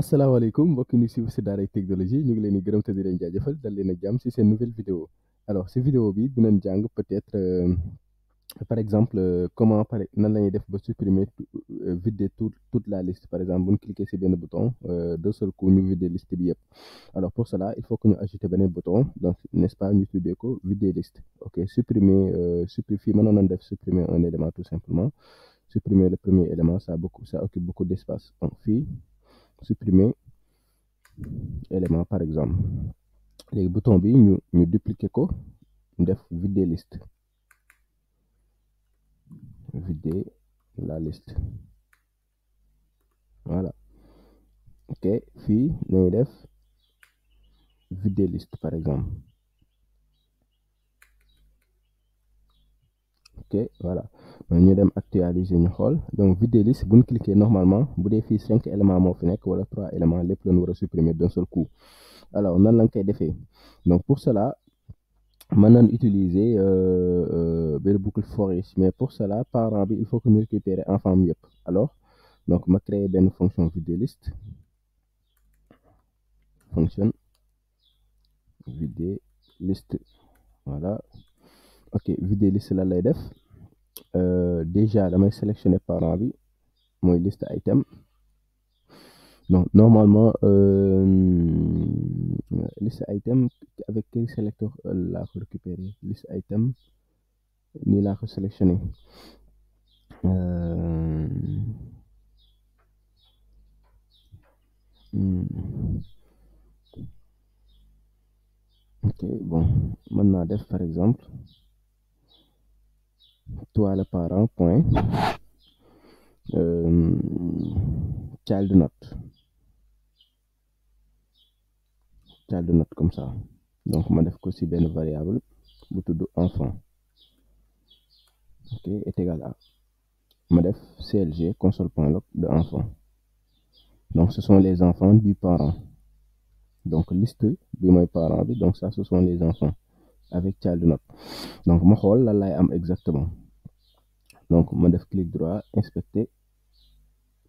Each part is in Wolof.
asalaamaaleykum mbokk ñu suivre si Daaray Technologie ñu ngi leen di gërëm te di leen jaajëfal dal leen ak jàmm si seen nouvelle vidéo alors si vidéo bi dinañ jàng peut-être par exemple comment nan la ñuy def ba supprimer vider toute la liste par exemple bu ñu cliquer si benn bouton d'un seul coup ñu vider liste bi yëpp alors pour cela il faut que ñu ajouter beneen bouton donc n'est-ce pas ñu tuddee ko vider liste ok supprimer fii mënoon nañ def supprimer un élément tout simplement supprimer le premier élément ça occupe beaucoup d'espace donc fii supprimer élément par exemple léegi bouton bi ñu dupliquer ko ñu def vider liste vider la liste voilà ok fii nañu def vider liste par exemple ok voilà ñu dem actualiser ñu xool donc vider liste bu ñu cliquer normalement bu dee fii 5 éléments moo fi nekk wala 3 éléments lépp lañu war a supprimer d'un seul coup alors nan lañ koy defee donc pour cela mën nañ utiliser benn boucle for each mais pour cela parent bi il faut que ñu récupérer enfant mi yëpp alors donc ma créer benn fonction vider liste fonction vider liste voilà ok vider liste la lay def déjà damay sélectionner parent bi mooy liste item donc normalement liste item avec quel sélecteur laa ko récupérer liste item nii laa ko sélectionner ok bon mën naa def par exemple toi le parent point child note comme ça donc ma def ko ci benn variable bu tudd enfant ok est égal à ma def clg console.log de enfant donc ce sont les enfants du parent donc liste bi mooy parent bi donc ça ce sont les enfants avec child note donc ma xool lan lay am exactement donc ma def clic droit inspecter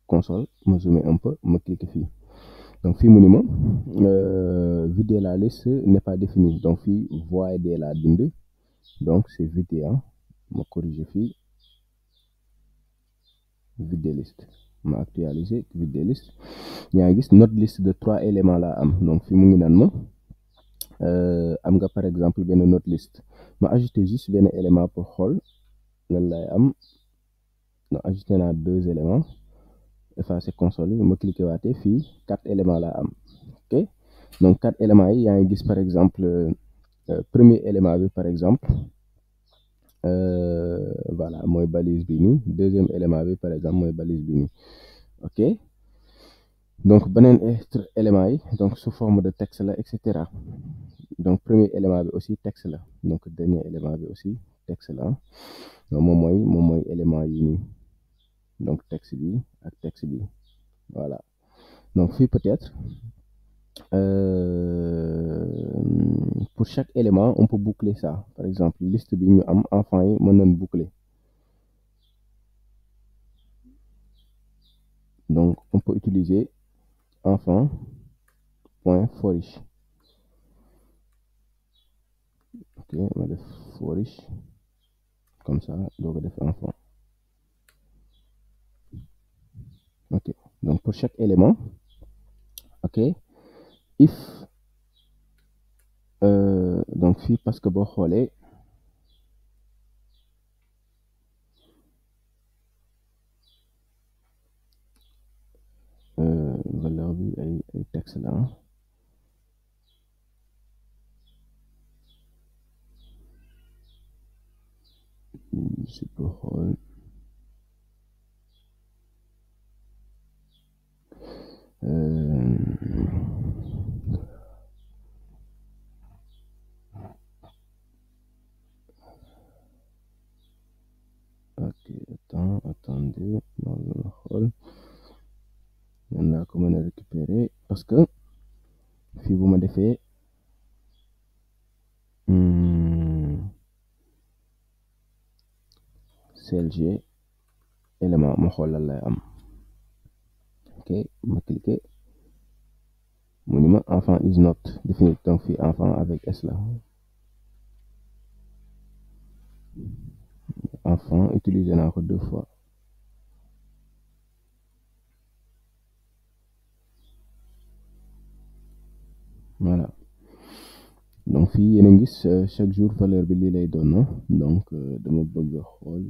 console ma zoomer un peu ma cliquer fii donc fii mu ni ma vider la liste n'est pas définie donc fii void la bind donc c'est vidé ma corriger fii vider liste ma actualiser vider liste yaa ngi gis notre liste de 3 éléments la am donc fii mu ngi naan ma am nga par exemple benn note liste ma ajouter juste benn élément pour xool lan lay am ma ajouter naa 2 éléments effacer console yi ma cliquer waatee fii 4 éléments la am ok donc 4 éléments yi yaa ngi gis par exemple premier élément bi par exemple voilà mooy balise bi nii deuxième élément bi par exemple mooy balise bi nii ok donc beneen élément yi donc sous forme de texte la et cetera donc premier élément bi aussi texte la donc dernier élément bi aussi texte la donc moom mooy élément yi nii donc texte bi ak texte bi voilà donc fii peut-être pour chaque élément on peut boucler ça par exemple liste bi ñu am enfant yi mën nañ boucler donc on peut utiliser enfant point for each ok ma def for each comme ça doo ko def enfant ok donc pour chaque élément ok if donc fii parce que boo xoolee valeur bi ay texte la si boo xool ok attendez ma xool man laa ko mën a récupérer parce que fii bu ma defee clg élément ma xool lan lay am ok ma cliquer mu ni ma enfant is not definite, donc fii enfant avec S la, enfant utilisé naa ko 2 fois. Voilà, donc fii yéen a ngi gis chaque jour valeur bi lii lay doon, donc dama bëgg a xool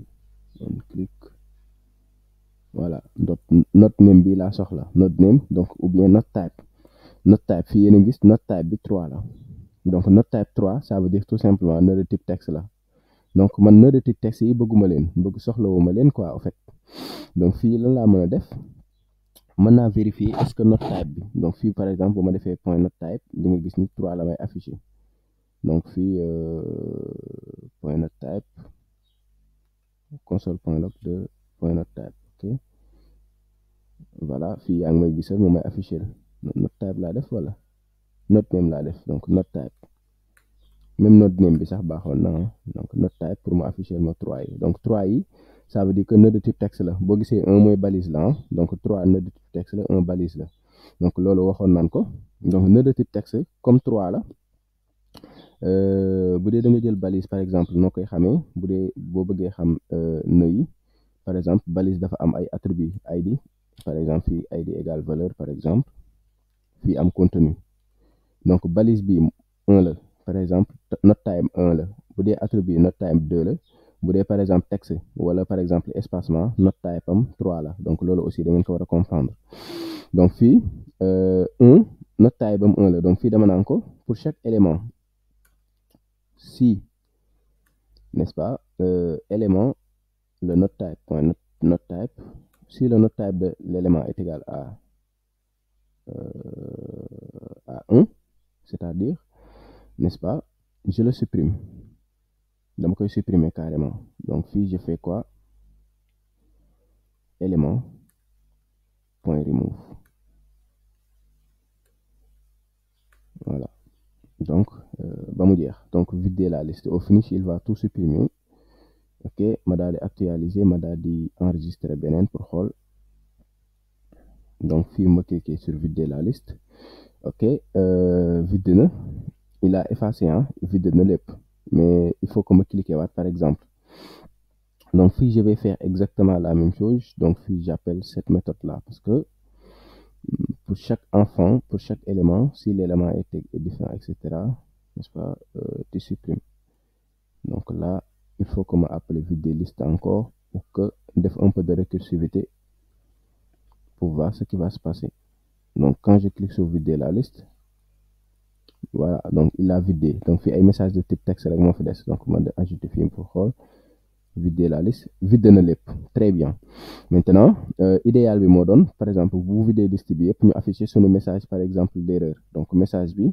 on clic, voilà not name bi laa soxla, not name donc ou bien not type fii yéen a ngi gis not type bi 3 la, donc not type 3 ça veut dire tout simplement nœud de type texte la, donc man nœud de type texte yi bëgguma leen, soxlawuma leen quoi en fait. Donc fii lan laa mën a def, mën naa vérifier est-ce que not type bi, donc fii par exemple bu ma defee point not type di nga gis ni 3 la may affiché, donc fii point not type console.log de point not type, ok voilà fii yaa ngi may gisal mu may affiché not type laa def wala not name laa def, donc not type même not name bi sax baaxoon na, donc not type pour mu afficher ma 3 yi, donc 3 yi ça veut dire que nœud de type texte la, boo gisee 1 mooy balise la, donc 3 nœud de type texte la, 1 balise la, donc loolu waxoon naan ko. Donc nœud de type texte comme 3 la, bu dee da nga jël balise par exemple noo koy xamee, bu dee boo bëggee xam nœud yi par exemple balise dafa am ay attributs id, par exemple fii id égale valeur par exemple, fii am contenu, donc balise bi 1 la par exemple, not type 1 la, bu dee attribut not type 2 la, bu dee par exemple texte wala par exemple espacement not type am 3 la, donc loolu aussi da ngeen ko war a comprendre. Donc fii 1 not type am 1 la, donc fii dama naan ko pour chaque élément si n'est-ce pas élément le not type point not type, si le not type de l'élément est égal à 1, c'est-à-dire n'est-ce pas, je le supprime, dama koy supprimer carrément, donc fii je fais quoi, élément point remove, voilà donc ba mu jeex, donc vider la liste, au finish il va tout supprimer, ok ma daal di actualiser, ma daal di enregistrer beneen pour xool, donc fii ma cliquer sur vider la liste, ok vide na, il a effacé vide na lépp, mais il faut que ma cliquer waat par exemple, donc fii je vais faire exactement la même chose, donc fii j'appelle cette méthode là parce que pour chaque enfant, pour chaque élément, si l'élément est différent, etc., n'est-ce pas, tu supprimes. Donc là, il faut qu'on m'appelle vider liste encore pour que def un peu de récursivité pour voir ce qui va se passer. Donc quand je clique sur vider la liste, voilà, donc il a vidé. Donc il y a un message de type texte avec mon fidèle. Donc on va ajouter film pour voir. Vider la liste, vide na lépp, très bien. Maintenant idéal bi moo doon par exemple bu videz liste bi yëpp ñu afficher sunu message par exemple d'erreur, donc message bi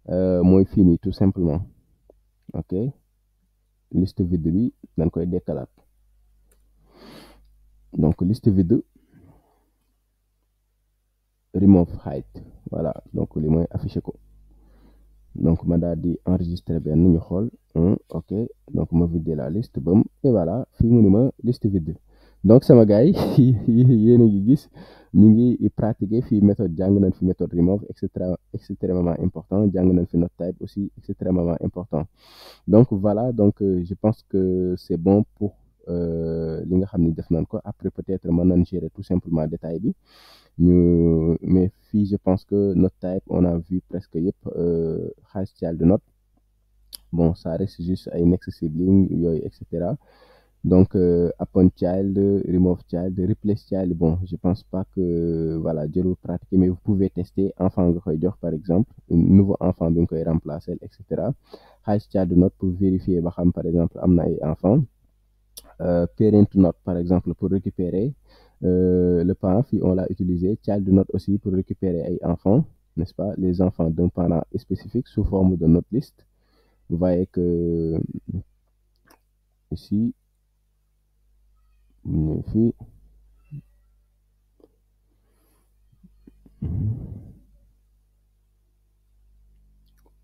mooy fii nii tout simplement, ok liste vide bi dañ koy dekkalaat, donc liste vide remove height, voilà donc li mooy afficher ko, donc ma daal di enregistrer benn ñu xool, ok donc ma vider la liste bam, et voilà fii mu ni ma liste vide. Donc sama gars yi yéen a ngi gis ñu ngi pratiquer fii méthode, jàng nañ fi méthode remove extrêmement important, jàng nañ fi not type aussi extrêmement important. Donc voilà, donc je pense que c'est bon pour li nga xam ne def nañ ko, après peut-être mën nañ gérer tout simplement détail bi mais fii je pense que not type on a vu presque yëpp, high child note, bon ça reste juste ay next sibling yooyu etc. Donc upon child, remove child, replace child, bon je pense pas que voilà jarul pratiquer, mais vous pouvez tester enfant nga koy jox par exemple, nouveau enfant bi nga koy remplacer etc. High child note pour vérifier ba xam par exemple am na ay enfant, parent note par exemple pour récupérer le parent, fii on l'a utilisé, child note aussi pour récupérer ay enfants, n'est-ce pas, les enfants d'un parent spécifique sous forme de note liste. Vous voyez que ici fii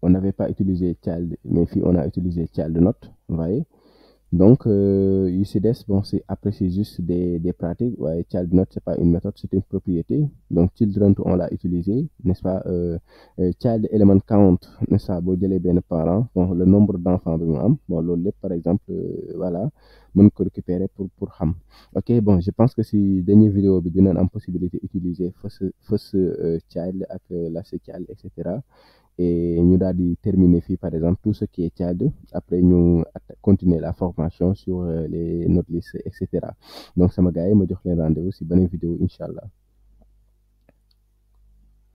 on n'avait pas utilisé child, mais fii on a utilisé child note, vous voyez, Donc, ici, bon, après, c'est juste des pratiques. Ouais, child note, c'est pas une méthode, c'est une propriété. Donc, children, on l'a utilisé, n'est-ce pas? Child element count, n'est-ce pas? Bon, les bien parents, bon, le nombre d'enfants, bon, le par exemple, voilà, on peut récupérer pour ham. Ok, bon, je pense que si dernière vidéo, il y a une possibilité d'utiliser first child avec last child, etc. Et nous avons terminé par exemple tout ce qui est child. Après nous continuer la formation sur les notre liste, etc. Donc ça m'a gagné, me donne rendez-vous si bonne vidéo, Inch'Allah.